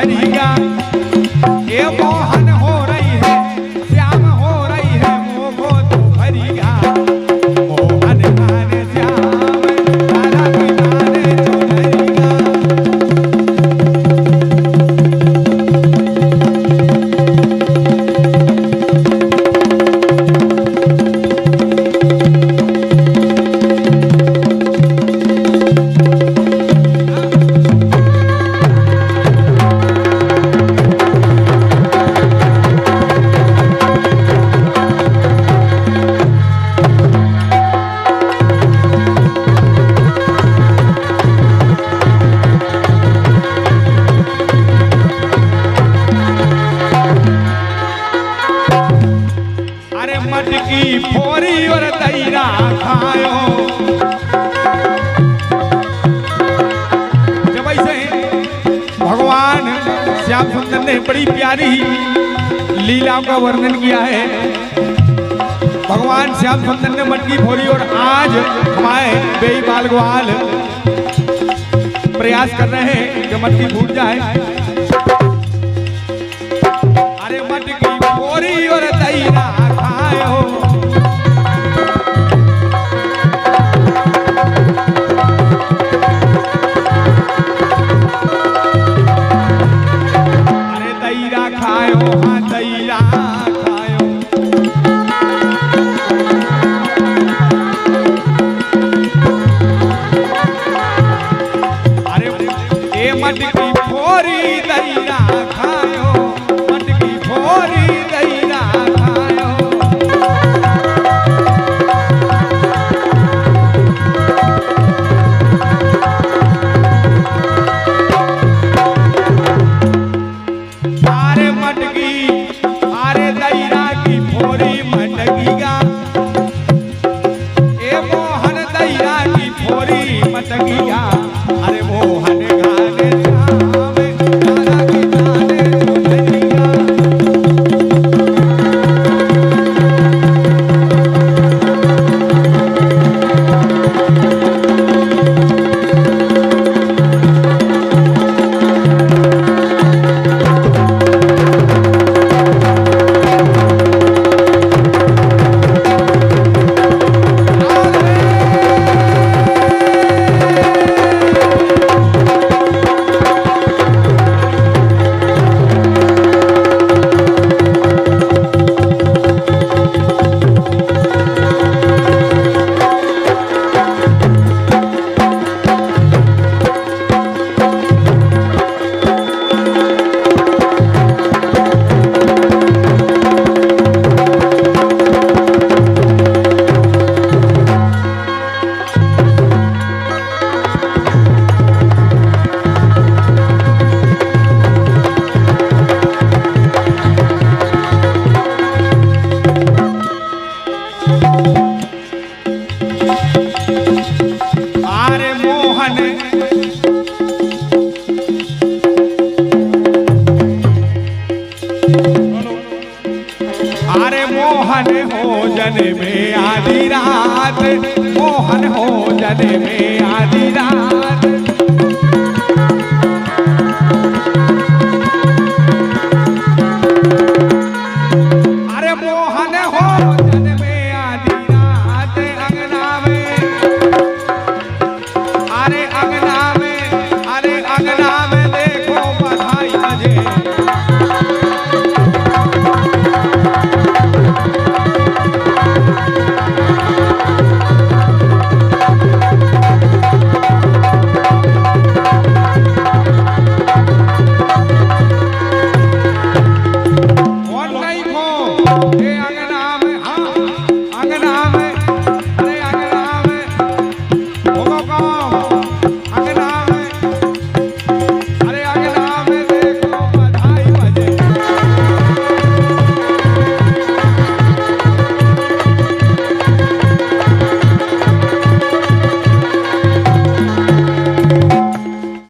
भरिया, ये मोहन हो रही है, श्याम हो रही है, मोह तो भरिया। मोहन माने श्याम, तारा की माने चुनरिया। अरे मटकी फोरी और तैरा खायो। जब ऐसे भगवान श्याम सुंदर ने बड़ी प्यारी लीलाओं का वर्णन किया है। भगवान श्याम सुंदर ने मटकी फोरी और आज हमारे बेई बाल ग्वाल प्रयास कर रहे हैं कि मटकी फूट जाए। अरे मटकी फोरी और तैरा खायो। अरे तैरा खायो, हाँ तैरा खायो। अरे ए मटकी फोरी तैरा खायो, मटकी फोरी